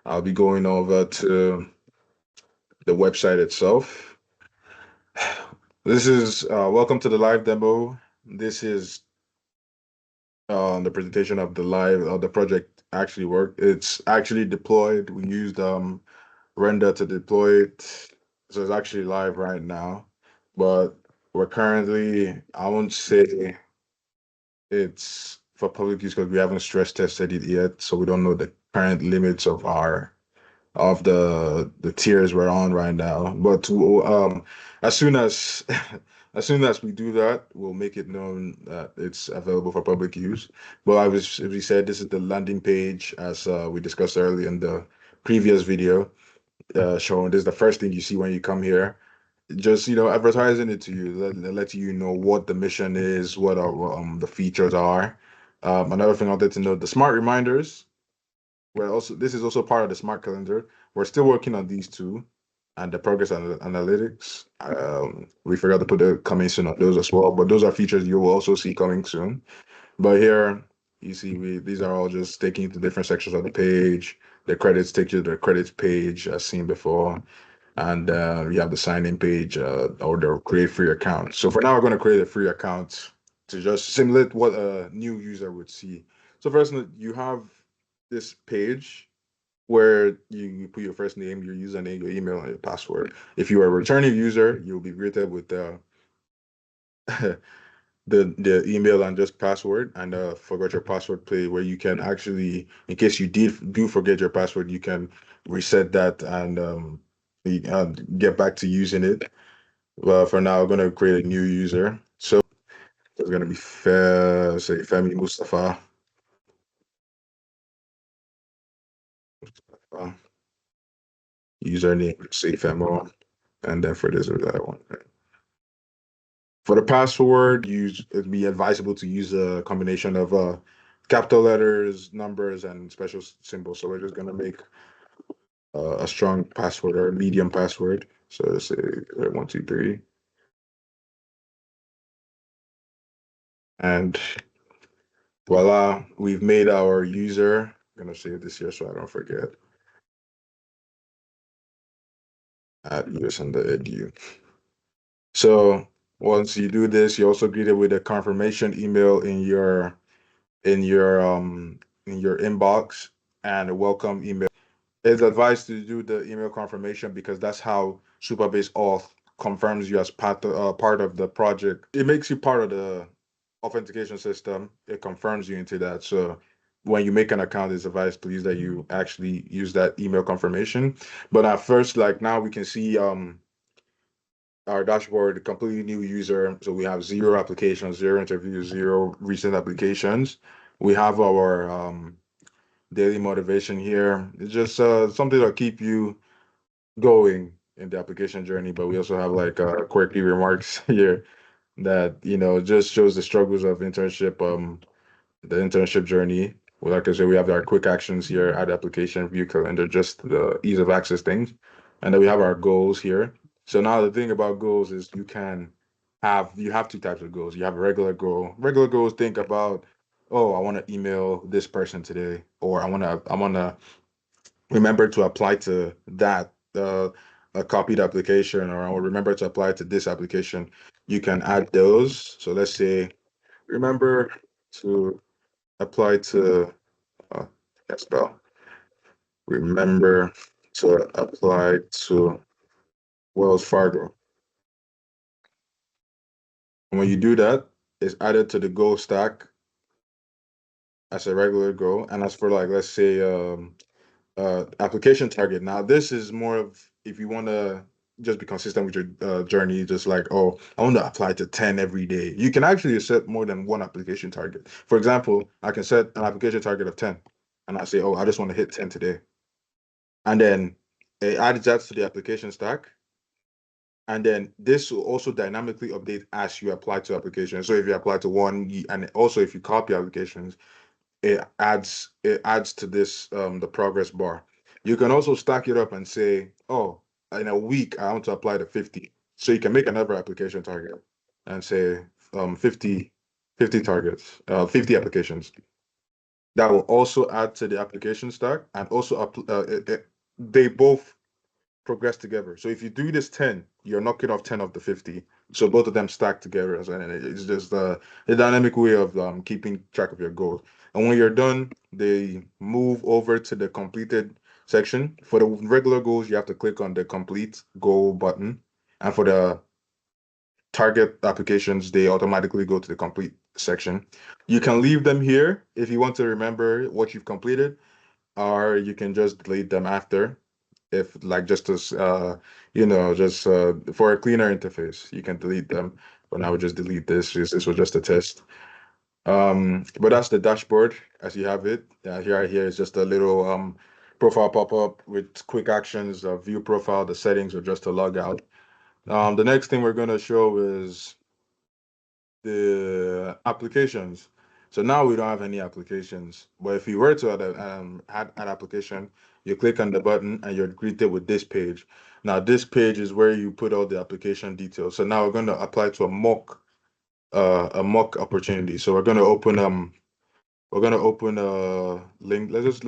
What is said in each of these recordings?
I'll be going over to the website itself. This is welcome to the live demo. This is the presentation of the live the project actually worked. It's actually deployed. We used render to deploy it, so it's actually live right now. But we're currently, I won't say it's for public use because we haven't stress tested it yet, so we don't know the current limits of our of the tiers we're on right now. But as soon as as soon as we do that, we'll make it known that it's available for public use. But as we said, this is the landing page as we discussed earlier in the previous video, showing this is the first thing you see when you come here. Just advertising it to you, let you know what the mission is, what the features are. Another thing I wanted to know, the smart reminders. Well, also this is also part of the smart calendar. We're still working on these two, and the progress analytics. We forgot to put the coming soon on those as well, but those are features you will also see coming soon. But here you see these are all just taking you to different sections of the page. The credits take you to the credits page as seen before, and you have the sign in page or the create free account. So for now, we're going to create a free account to just simulate what a new user would see. So first, you have this page where you put your first name, your username, your email, and your password. If you are a returning user, you'll be greeted with the email and just password and forgot your password play where you can actually, in case you do forget your password, you can reset that and get back to using it. Well, for now, I'm gonna create a new user. So it's gonna be say Femi Mustafa. Uh, Username, say Femo, and then for this or that one. For the password, it'd be advisable to use a combination of capital letters, numbers, and special symbols. So we're just gonna make a strong password or a medium password. So let's say 1, 2, 3, and voila, we've made our user. I'm gonna save this here so I don't forget. At us.edu. So once you do this, you're also greeted with a confirmation email in your um in your inbox and a welcome email. It's advised to do the email confirmation because that's how Superbase Auth confirms you as part of the project. It makes you part of the authentication system. It confirms you into that. So when you make an account, it's advised please that you actually use that email confirmation. But at first, like now we can see our dashboard, completely new user. So we have 0 applications, 0 interviews, 0 recent applications. We have our daily motivation here. It's just something to keep you going in the application journey. But we also have like quirky remarks here that just shows the struggles of internship, the internship journey. Well, like I said, we have our quick actions here, add application, view calendar, just the ease of access things. And then we have our goals here. So now the thing about goals is you have two types of goals. You have a regular goal. Regular goals think about, oh, I want to email this person today, or I want to remember to apply to that a copied application, or I will remember to apply to this application. You can add those. So let's say remember to apply to spell. Remember to apply to Wells Fargo. And when you do that, it's added to the goal stack as a regular goal. And as for like let's say application target. Now this is more of if you want to just be consistent with your journey, just like, oh, I want to apply to 10 every day. You can actually set more than one application target. For example, I can set an application target of 10 and I say, oh, I just want to hit 10 today. And then it adds that to the application stack. And then this will also dynamically update as you apply to applications. So if you apply to one, and also if you copy applications, it adds to this the progress bar. You can also stack it up and say, oh, in a week I want to apply to 50. So you can make another application target and say 50 targets, 50 applications. that will also add to the application stack and also they both progress together. So if you do this 10, you're knocking off 10 of the 50. So both of them stack together, and it's just a dynamic way of keeping track of your goals. And when you're done, they move over to the completed section. For the regular goals, you have to click on the complete goal button. And for the target applications, they automatically go to the complete section. You can leave them here if you want to remember what you've completed, or you can just delete them after if like just as just for a cleaner interface you can delete them, but I would just delete this was just a test. But that's the dashboard as you have it. Here is just a little profile pop-up with quick actions, view profile, the settings, or just to log out. The next thing we're going to show is the applications. So now we don't have any applications. But if you were to add an application, you click on the button and you're greeted with this page. Now this page is where you put all the application details. So now we're going to apply to a mock opportunity. So we're going to open a link. Let's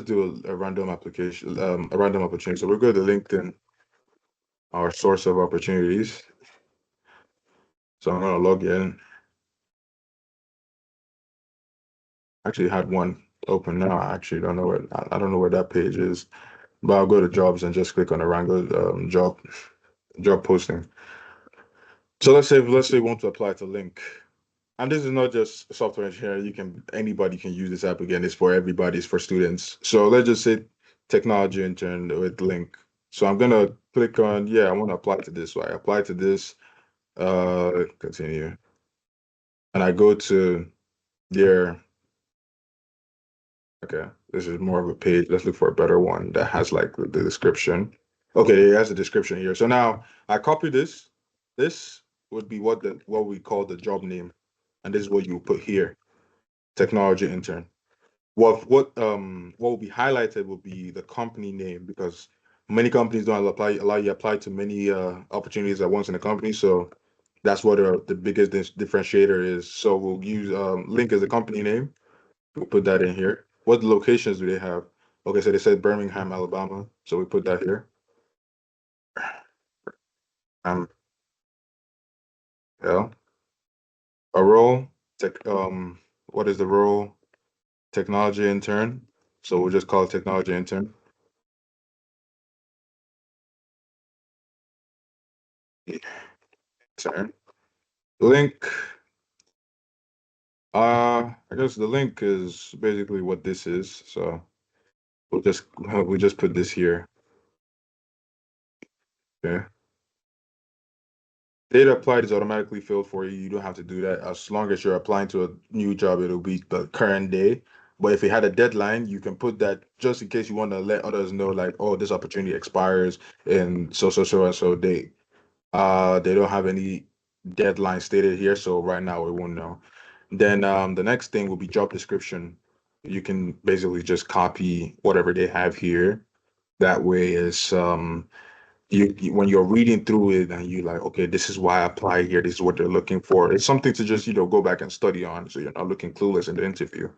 do a random application, a random opportunity. So we'll go to LinkedIn, our source of opportunities. So I'm going to log in. Actually had one open now. I actually don't know where I don't know where that page is, but I'll go to jobs and just click on the Wrangler job posting. So let's say we want to apply to link, and this is not just software engineering. Anybody can use this app again. It's for everybody. It's for students. So let's just say technology intern with link. So I'm gonna click on I want to apply to this. So I apply to this. Continue, and I go to their. Okay, this is more of a page. Let's look for a better one that has like the description. Okay, it has a description here. So now I copy this. This would be what we call the job name, and this is what you put here, technology intern. What will be highlighted will be the company name because many companies don't allow you to apply to many opportunities at once in a company. So that's what the biggest differentiator is. So we'll use link as a company name. We'll put that in here. What locations do they have? Okay, so they said Birmingham, Alabama. So we put that here. Um, yeah. A role, what is the role? Technology intern. So we'll just call it technology intern. Intern. Link. I guess the link is basically what this is. So we just put this here. Okay. Data applied is automatically filled for you. You don't have to do that. As long as you're applying to a new job, it'll be the current day. But if it had a deadline, you can put that just in case you want to let others know, like, oh, this opportunity expires in so and so date. They don't have any deadline stated here, so right now we won't know. Then the next thing will be job description. You can basically just copy whatever they have here. That way is when you're reading through it and you like, okay, this is why I apply here. This is what they're looking for. It's something to just go back and study on, so you're not looking clueless in the interview.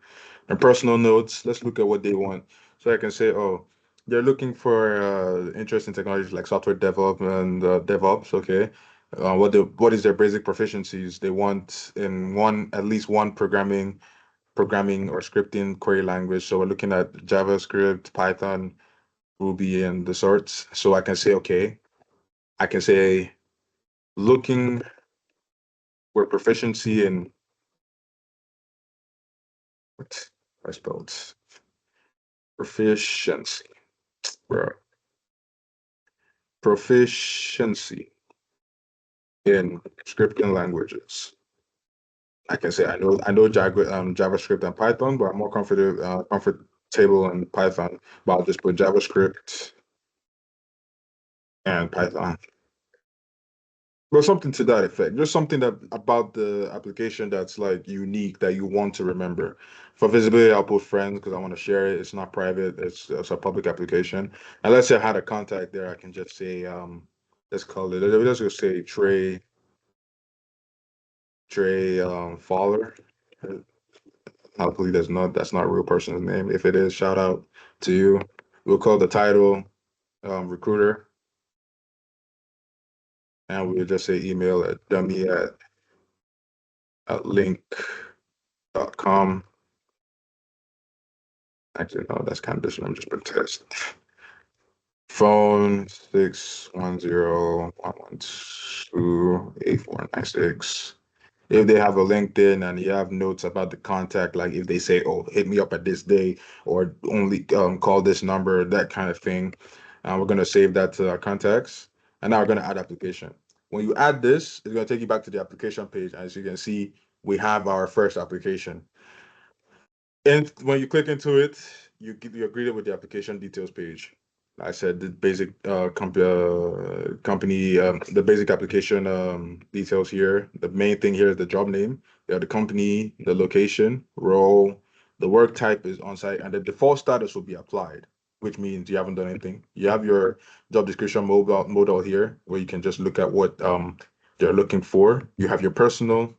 And personal notes. Let's look at what they want. So I can say, oh, they're looking for interest in technologies like software development, DevOps. Okay, what is their basic proficiencies? They want in one at least one programming or scripting query language. So we're looking at JavaScript, Python, Ruby, and the sorts. So I can say, okay, I can say looking for proficiency in what I spelled proficiency, bro. Proficiency in scripting languages. I can say I know JavaScript and Python, but I'm more comfortable in Python. But I'll just put JavaScript and Python. Well, something to that effect. Just something that about the application that's like unique that you want to remember. For visibility, I'll put friends because I want to share it. It's not private. It's a public application. And let's say I had a contact there, I can just say let's call it. Let's just say Trey Fowler. Hopefully that's not a real person's name. If it is, shout out to you. We'll call the title recruiter, and we'll just say email at dummy at link.com. Actually, no, that's kind of just I'm just put test. Phone 610-112-8496. If they have a LinkedIn and you have notes about the contact, like if they say, "Oh, hit me up at this day," or only call this number, that kind of thing, we're gonna save that to our contacts, and now we're gonna add application. When you add this, it's gonna take you back to the application page. As you can see, we have our first application. And when you click into it, you're greeted with the application details page. I said the basic company, the basic application details here. The main thing here is the job name, the company, the location, role, the work type is on-site, and the default status will be applied, which means you haven't done anything. You have your job description mobile modal here, where you can just look at what they're looking for. You have your personal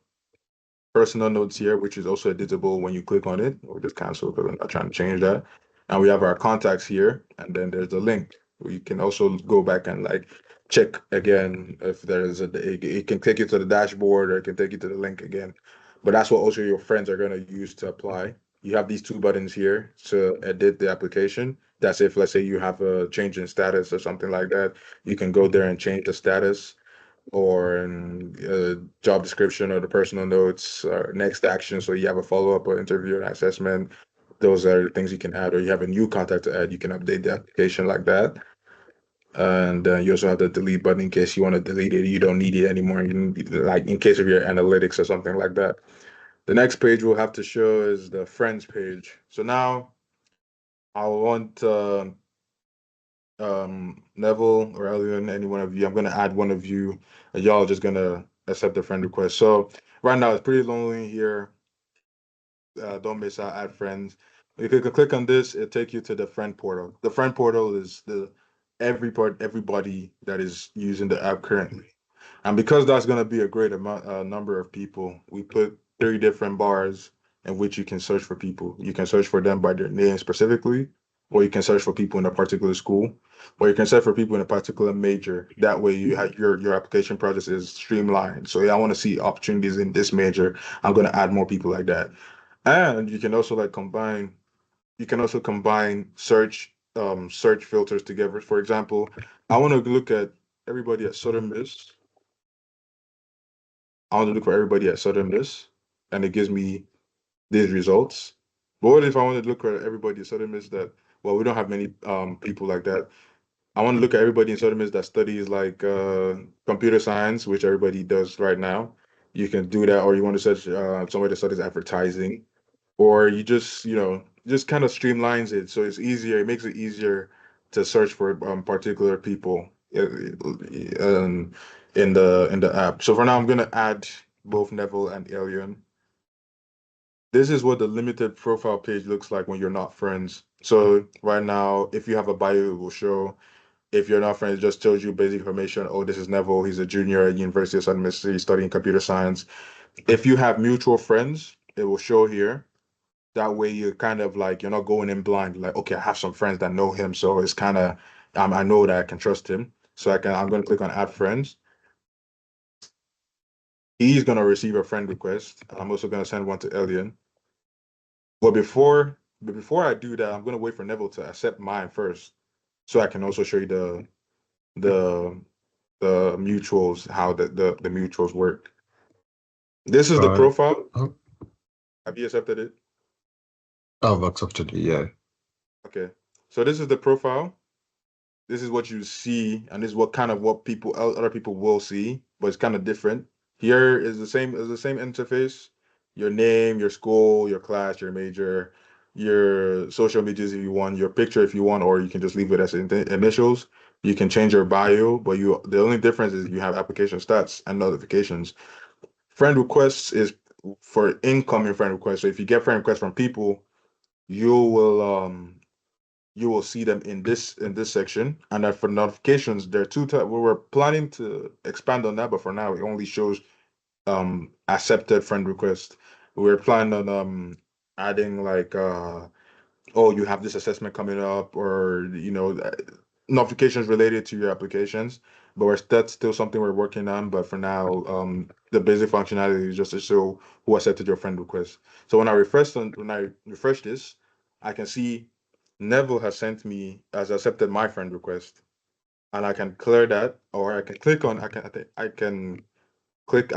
notes here, which is also editable when you click on it. We'll just cancel because I'm not trying to change that. And we have our contacts here, and then there's the link. You can also go back and like check again if there's it can take you to the dashboard or it can take you to the link again. But that's what also your friends are going to use to apply. You have these two buttons here to edit the application. That's if, let's say, you have a change in status or something like that. You can go there and change the status or in job description or the personal notes or next action. So you have a follow-up or interview and assessment. Those are the things you can add, or you have a new contact to add. You can update the application like that. And you also have the delete button in case you want to delete it. You don't need it anymore. Like in case of your analytics or something like that. The next page we'll have to show is the friends page. So now I want Neville or Elian, any one of you. I'm gonna add one of you, and y'all are just gonna accept the friend request. So right now it's pretty lonely here. Don't miss out, add friends. If you can click on this, it'll take you to the friend portal. The friend portal is the everybody that is using the app currently. And because that's going to be a great amount number of people, we put three different bars in which you can search for people. You can search for them by their name specifically, or you can search for people in a particular school, or you can search for people in a particular major. That way, you have your application process is streamlined. So, yeah, I want to see opportunities in this major. I'm going to add more people like that. And you can also like combine. You can also combine search filters together. For example, I want to look at everybody at Southern Miss. I want to look for everybody at Southern Miss, and it gives me these results. But what if I want to look at everybody at Southern Miss that, well, we don't have many people like that. I want to look at everybody in Southern Miss that studies like computer science, which everybody does right now. You can do that, or you want to search somebody that studies advertising, or you just, just kind of streamlines it so it's easier. It makes it easier to search for particular people um, in the app. So for now, I'm gonna add both Neville and Alien. This is what the limited profile page looks like when you're not friends. So right now, if you have a bio, it will show. If you're not friends, it just tells you basic information. Oh, this is Neville. He's a junior at University of Southern Mississippi studying computer science. If you have mutual friends, it will show here. That way you're kind of like you're not going in blind, like, okay, I have some friends that know him, so it's kind of I know that I can trust him. So I'm gonna click on add friends. He's gonna receive a friend request. I'm also gonna send one to Elian. But before I do that, I'm gonna wait for Neville to accept mine first, so I can also show you the the mutuals, how the mutuals work. This is the Right. profile. Oh, Have you accepted it? I've accepted it. Yeah. Okay. So this is the profile. This is what you see, and this is what kind of what people other people will see, but it's kind of different. Here is the same interface. Your name, your school, your class, your major, your social medias if you want, your picture if you want, or you can just leave it as initials. You can change your bio, but you the only difference is you have application stats and notifications. Friend requests is for incoming friend requests. So if you get friend requests from people, you will you will see them in this section. And then for notifications, there are two types. We were planning to expand on that, but for now it only shows accepted friend request. We're planning on adding like oh, you have this assessment coming up, or notifications related to your applications. But that's still something we're working on. But for now, the basic functionality is just to show who accepted your friend request. So when I refresh this, I can see Neville has accepted my friend request, and I can clear that, or I can click on I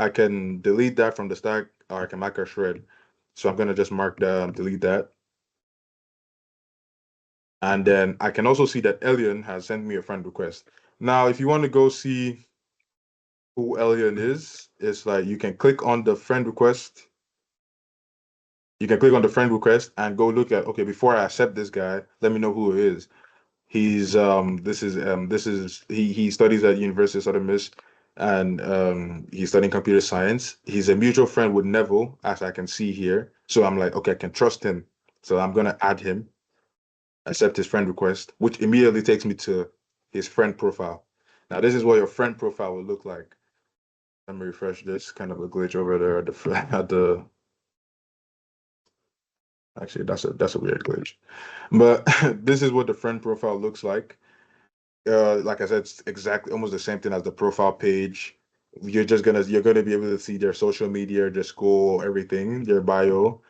can delete that from the stack, or I can mark a shred. So I'm gonna just mark the delete that. And then I can also see that Elian has sent me a friend request. Now, if you want to go see who Elian is, it's like you can click on the friend request. You can click on the friend request and go look at, okay, before I accept this guy, let me know who he is. He studies at University of Southern Miss, and he's studying computer science. He's a mutual friend with Neville, as I can see here. So I'm like, okay, I can trust him. So I'm gonna add him, accept his friend request, which immediately takes me to his friend profile. Now, this is what your friend profile will look like. Let me refresh this. Kind of a glitch over there at the at the. Actually, that's a weird glitch. But this is what the friend profile looks like. Like I said, it's exactly almost the same thing as the profile page. You're gonna be able to see their social media, their school, everything, their bio.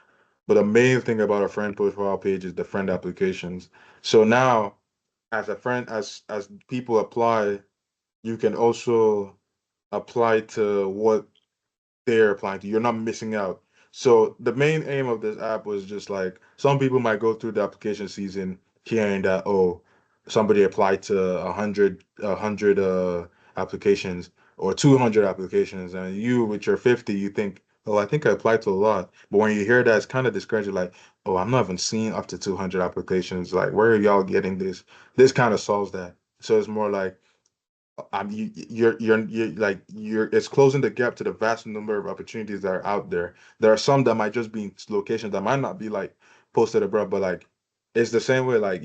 But the main thing about a friend profile page is the friend applications. So now, as a friend, as people apply, you can also apply to what they're applying to. You're not missing out. So the main aim of this app was just like some people might go through the application season hearing that, oh, somebody applied to a hundred applications or 200 applications, and you with your 50, you think, oh, I think I applied to a lot. But when you hear that, it's kind of discouraging. Like, oh, I'm not even seeing up to 200 applications. Like, where are y'all getting this? This kind of solves that. So it's more like it's closing the gap to the vast number of opportunities that are out there. There are some that might just be in locations that might not be like posted abroad, but like it's the same way. Like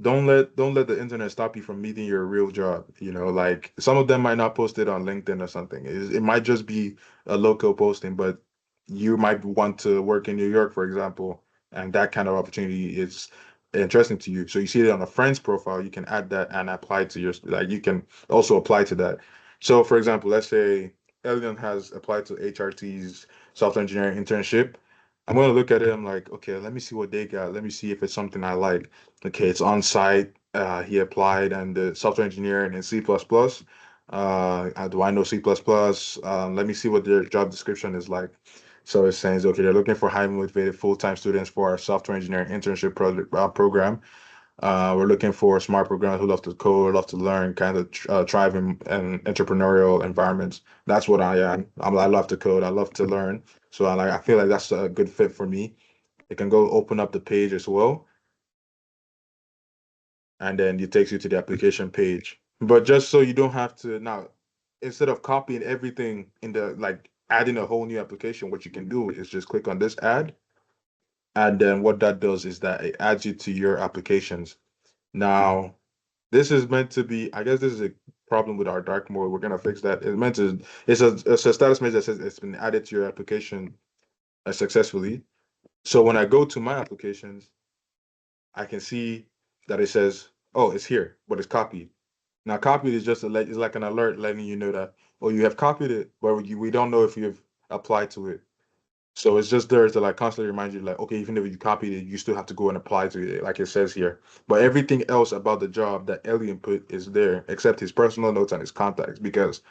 don't let the internet stop you from meeting your real job. Like some of them might not post it on LinkedIn or something. It might just be a local posting, but you might want to work in New York, for example, and that kind of opportunity is interesting to you. So you see it on a friend's profile, you can add that and apply to your like you can also apply to that. So, for example, let's say Elion has applied to HRT's software engineering internship. I'm going to look at it. I'm like, okay, let me see what they got. Let me see if it's something I like. Okay, it's on site. He applied and the software engineering in C++. Do I know C++? Let me see what their job description is like. So it's saying, okay, they're looking for highly motivated full-time students for our software engineering internship program. We're looking for smart programmers who love to code, love to learn, kind of thrive in entrepreneurial environments. That's what I am. I love to code. I love to learn. So I feel like that's a good fit for me. It can go open up the page as well, and then it takes you to the application page. But just so you don't have to now, instead of copying everything in the like adding a whole new application, what you can do is just click on this add, and then what that does is that it adds you to your applications. Now, this is meant to be, I guess this is a problem with our dark mode. We're gonna fix that. It's a status message that says it's been added to your application successfully. So when I go to my applications, I can see that it says, oh, it's here, but it's copied. Now, copied is just it's like an alert letting you know that, oh, you have copied it, but we don't know if you've applied to it. So it's just there to like constantly remind you, like, okay, even if you copied it, you still have to go and apply to it, like it says here. But everything else about the job that Alien put is there, except his personal notes and his contacts, because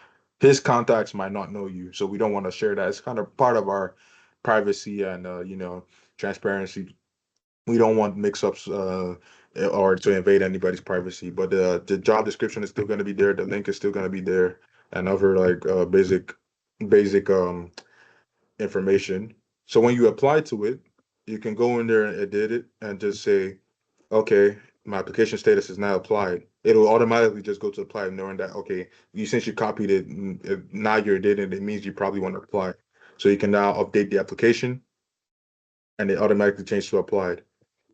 his contacts might not know you. So we don't want to share that. It's kind of part of our privacy and transparency. We don't want mix-ups or to invade anybody's privacy. But the job description is still going to be there. The link is still going to be there, and other like basic information. So when you apply to it, you can go in there and edit it and just say, okay, my application status is now applied. It'll automatically just go to apply, knowing that, okay, since you copied it, now you're editing it, it means you probably want to apply. So you can now update the application and it automatically changes to applied.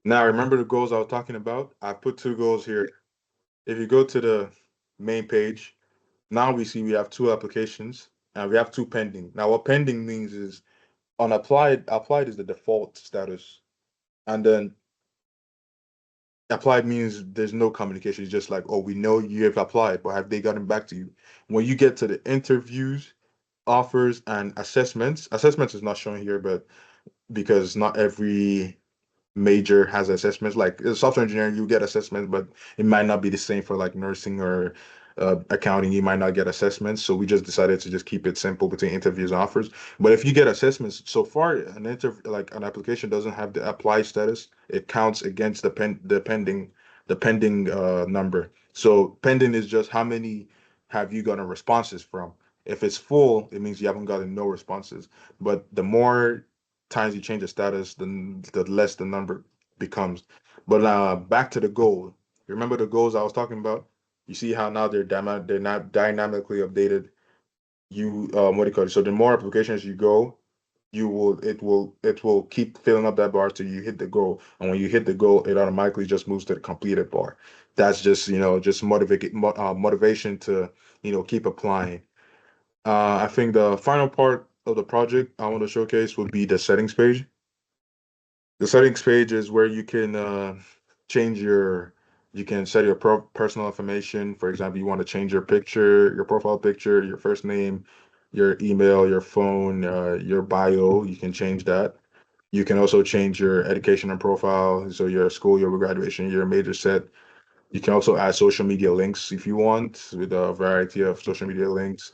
Now, remember the goals I was talking about? I put two goals here. If you go to the main page, now we see we have two applications and we have two pending. Now, what pending means is On applied is the default status, and then applied means there's no communication. It's just like, oh, we know you have applied, but have they gotten back to you? When you get to the interviews, offers, and assessments is not shown here, but because not every major has assessments. Like software engineering, you get assessments, but it might not be the same for like nursing or accounting. You might not get assessments. So we just decided to just keep it simple between interviews and offers. But if you get assessments, so far like an application doesn't have the apply status. It counts against the pending number. So pending is just how many have you gotten responses from. If it's full, it means you haven't gotten no responses. But the more times you change the status, the less the number becomes. But back to the goal. You remember the goals I was talking about? You see how now they're not dynamically updated. You what do you call it? So the more applications you go, it will keep filling up that bar till you hit the goal. And when you hit the goal, it automatically just moves to the completed bar. That's just just motivation to keep applying. I think the final part of the project I want to showcase would be the settings page. The settings page is where you can change you can set your personal information. For example, you want to change your picture, your profile picture, your first name, your email, your phone, your bio. You can change that. You can also change your education and profile, so your school, your graduation, your major set. You can also add social media links if you want, with a variety of social media links.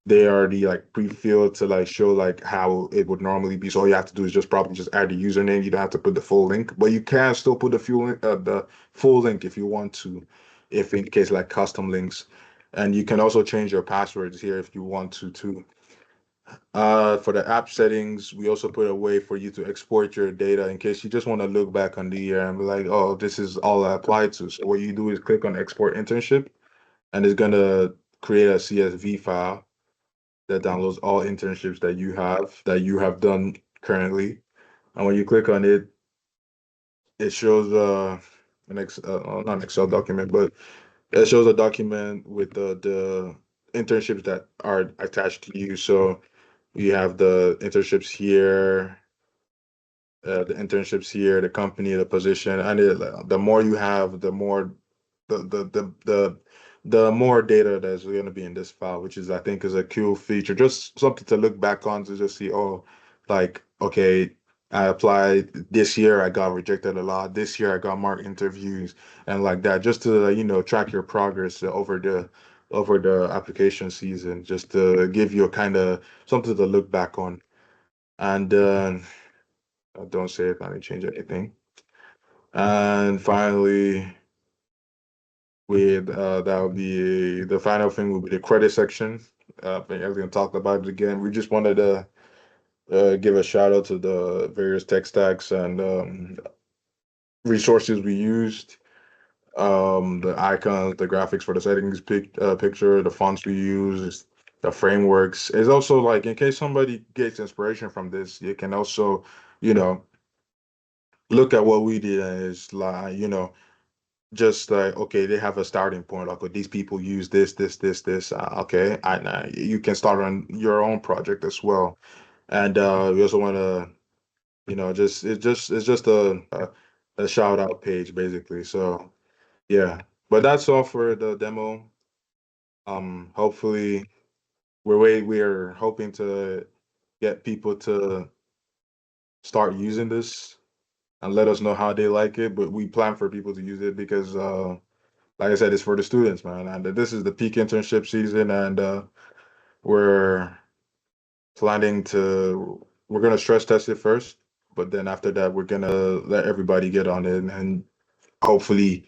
They already like pre-filled to like show like how it would normally be. So all you have to do is just probably just add the username. You don't have to put the full link, but you can still put the full link if you want to, if in case like custom links. And you can also change your passwords here if you want to too. For the app settings, we also put a way for you to export your data in case you just want to look back on the year and be like, oh, this is all I applied to. So what you do is click on export internship, and it's gonna create a CSV file that downloads all internships that you have done currently. And when you click on it, it shows not an Excel document, but it shows a document with the internships that are attached to you. So you have the internships here, the company, the position, and the more you have, the more data that's going to be in this file, which is I think is a cool feature, just something to look back on to just see, oh, like okay, I applied this year, I got rejected a lot. This year, I got more interviews and like that, just to track your progress over the application season, just to give you a kind of something to look back on. And don't say if I didn't change anything. And finally, with that would be the final thing would be the credit section. I think Elliot talked about it again. We just wanted to give a shout out to the various tech stacks and resources we used. The icons, the graphics for the settings picture, the fonts we use, the frameworks. It's also like in case somebody gets inspiration from this, you can also, you know, look at what we did and it's like, just like okay, they have a starting point. Like, oh, these people use this. Okay, you can start on your own project as well. And we also want to, it's just a shout out page basically. So yeah, but that's all for the demo. Hopefully, we're hoping to get people to start using this and let us know how they like it. But we plan for people to use it because like I said, it's for the students, man. And this is the peak internship season, and we're planning to we're gonna stress test it first, but then after that, we're gonna let everybody get on it, and hopefully,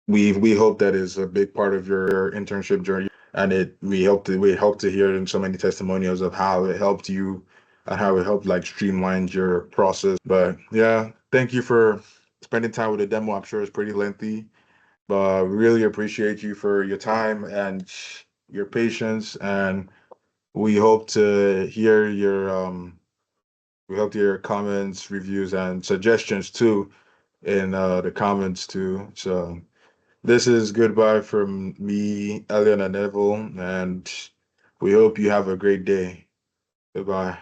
we hope that is a big part of your internship journey, and we hope to hear in so many testimonials of how it helped you and how it helped like streamline your process. But yeah, thank you for spending time with the demo. I'm sure it's pretty lengthy. But we really appreciate you for your time and your patience, and we hope to hear your comments, reviews, and suggestions too in the comments too. So this is goodbye from me, Eliana Neville, and we hope you have a great day. Goodbye.